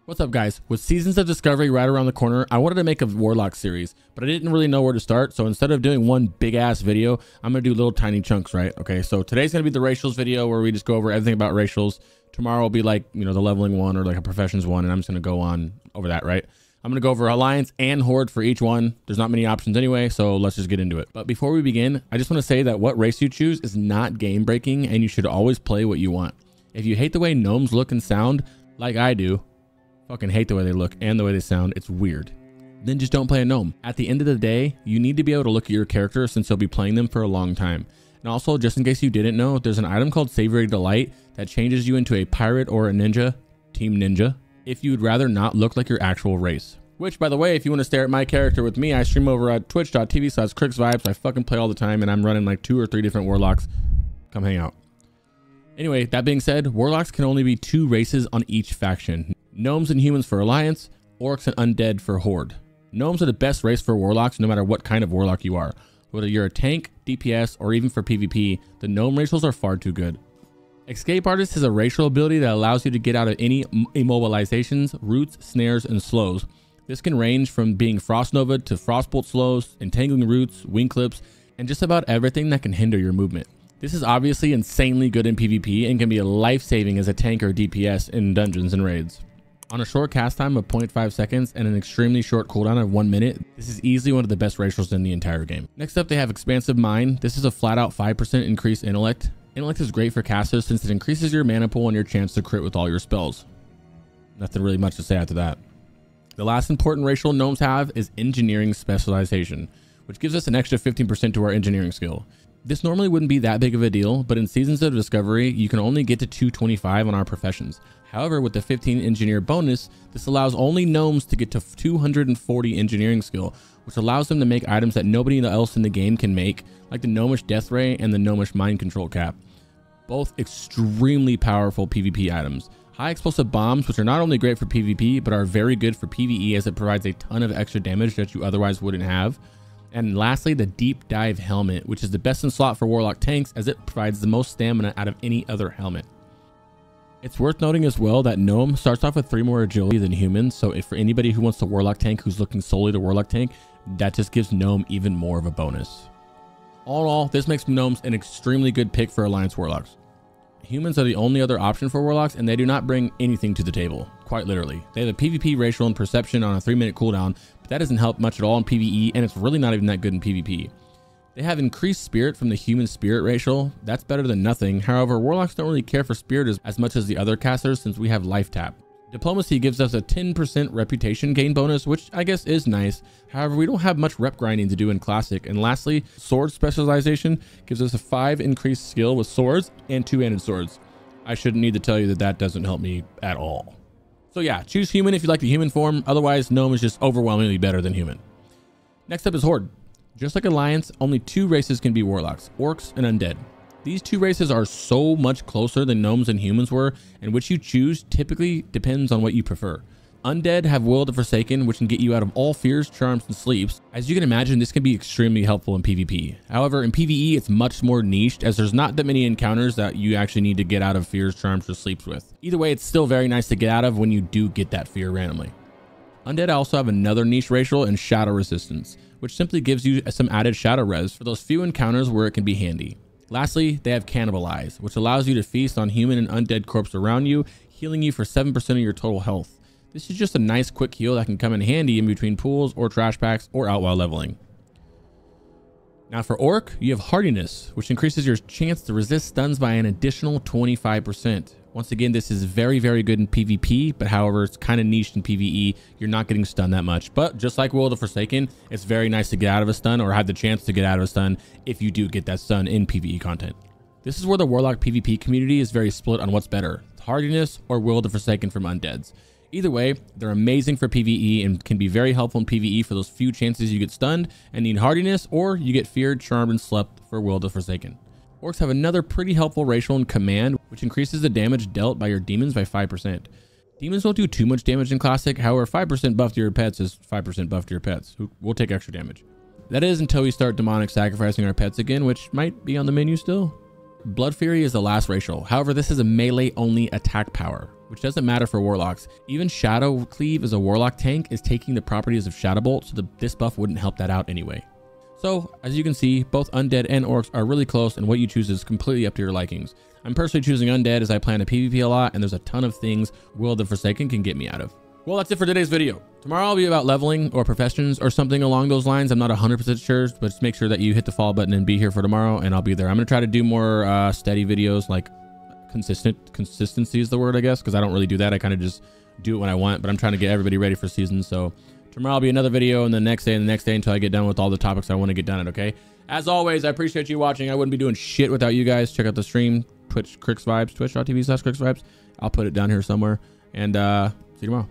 What's up, guys? With Seasons of Discovery right around the corner, I wanted to make a Warlocks series, but I didn't really know where to start. So instead of doing one big ass video, I'm gonna do little tiny chunks, right? Okay, so today's gonna be the racials video where we just go over everything about racials. Tomorrow will be like, you know, the leveling one or like a professions one, and I'm just gonna go on over that, right? I'm gonna go over Alliance and Horde for each one. There's not many options anyway, so let's just get into it. But before we begin, I just want to say that what race you choose is not game breaking, and you should always play what you want. If you hate the way gnomes look and sound, like I do, fucking hate the way they look and the way they sound, it's weird, then just don't play a gnome. At the end of the day, you need to be able to look at your character since you'll be playing them for a long time. And also, just in case you didn't know, there's an item called Savory Delight that changes you into a pirate or a ninja, Team Ninja, if you would rather not look like your actual race. Which, by the way, if you want to stare at my character with me, I stream over at twitch.tv/CrixVibes. I fucking play all the time, and I'm running like 2 or 3 different Warlocks. Come hang out. Anyway, that being said, Warlocks can only be 2 races on each faction. Gnomes and humans for Alliance, orcs and undead for Horde. Gnomes are the best race for Warlocks no matter what kind of Warlock you are. Whether you're a tank, DPS, or even for PvP, the gnome racials are far too good. Escape Artist has a racial ability that allows you to get out of any immobilizations, roots, snares, and slows. This can range from being Frost Nova to Frostbolt slows, entangling roots, wing clips, and just about everything that can hinder your movement. This is obviously insanely good in PvP and can be a life-saving as a tank or DPS in dungeons and raids. On a short cast time of 0.5 seconds and an extremely short cooldown of 1 minute, this is easily one of the best racials in the entire game. Next up, they have Expansive Mind. This is a flat out 5% increased intellect. Intellect is great for casters since it increases your mana pool and your chance to crit with all your spells. Nothing really much to say after that. The last important racial gnomes have is Engineering Specialization, which gives us an extra 15% to our engineering skill. This normally wouldn't be that big of a deal, but in Seasons of Discovery, you can only get to 225 on our professions. However, with the 15 engineer bonus, this allows only gnomes to get to 240 engineering skill, which allows them to make items that nobody else in the game can make, like the Gnomish Death Ray and the Gnomish Mind Control Cap. Both extremely powerful PvP items. High explosive bombs, which are not only great for PvP, but are very good for PvE as it provides a ton of extra damage that you otherwise wouldn't have. And lastly, the Deep Dive Helmet, which is the best in slot for Warlock tanks as it provides the most stamina out of any other helmet. It's worth noting as well that Gnome starts off with 3 more agility than humans, so if for anybody who wants to Warlock tank who's looking solely to Warlock tank, that just gives Gnome even more of a bonus. All in all, this makes Gnomes an extremely good pick for Alliance Warlocks. Humans are the only other option for Warlocks, and they do not bring anything to the table, quite literally. They have a PvP racial and perception on a 3-minute cooldown, but that doesn't help much at all in PvE, and it's really not even that good in PvP. They have increased spirit from the human spirit racial. That's better than nothing. However, Warlocks don't really care for spirit as much as the other casters since we have life tap. Diplomacy gives us a 10% reputation gain bonus, which I guess is nice. However, we don't have much rep grinding to do in Classic. And lastly, sword specialization gives us a 5 increased skill with swords and 2-handed swords. I shouldn't need to tell you that that doesn't help me at all. So yeah, choose human if you like the human form. Otherwise, gnome is just overwhelmingly better than human. Next up is Horde. Just like Alliance, only 2 races can be Warlocks, orcs and undead. These 2 races are so much closer than gnomes and humans were, and which you choose typically depends on what you prefer. Undead have Will of the Forsaken, which can get you out of all fears, charms, and sleeps. As you can imagine, this can be extremely helpful in PvP. However, in PvE, it's much more niched as there's not that many encounters that you actually need to get out of fears, charms, or sleeps with. Either way, it's still very nice to get out of when you do get that fear randomly. Undead also have another niche racial and Shadow Resistance, which simply gives you some added shadow res for those few encounters where it can be handy. Lastly, they have Cannibalize, which allows you to feast on human and undead corpse around you, healing you for 7% of your total health. This is just a nice quick heal that can come in handy in between pools or trash packs or out while leveling. Now for Orc, you have Hardiness, which increases your chance to resist stuns by an additional 25%. Once again, this is very, very good in PvP, but however, it's kind of niched in PvE. You're not getting stunned that much. But just like Will of the Forsaken, it's very nice to get out of a stun or have the chance to get out of a stun if you do get that stun in PvE content. This is where the Warlock PvP community is very split on what's better, Hardiness or Will of the Forsaken from Undeads. Either way, they're amazing for PvE and can be very helpful in PvE for those few chances you get stunned and need Hardiness, or you get feared, charmed, and slept for Will of the Forsaken. Orcs have another pretty helpful racial in Command, which increases the damage dealt by your demons by 5%. Demons don't do too much damage in Classic, however 5% buff to your pets is 5% buff to your pets, who will take extra damage. That is until we start demonic sacrificing our pets again, which might be on the menu still. Blood Fury is the last racial, however this is a melee only attack power. which doesn't matter for Warlocks. Even Shadow Cleave as a Warlock tank is taking the properties of Shadow Bolt, so this buff wouldn't help that out anyway. So as you can see, both Undead and Orcs are really close, and what you choose is completely up to your likings. I'm personally choosing Undead as I plan to PvP a lot, and there's a ton of things Will of the Forsaken can get me out of. Well, that's it for today's video. Tomorrow will be about leveling or professions or something along those lines. I'm not 100% sure, but just make sure that you hit the follow button and be here for tomorrow, and I'll be there. I'm going to try to do more steady videos, like consistency is the word, I guess, because I don't really do that. I kind of just do it when I want, but I'm trying to get everybody ready for season. So tomorrow will be another video, and the next day and the next day until I get done with all the topics I want to get done. Okay. As always, I appreciate you watching. I wouldn't be doing shit without you guys. Check out the stream, Twitch, Crix Vibes, twitch.tv/CrixVibes. I'll put it down here somewhere, and see you tomorrow.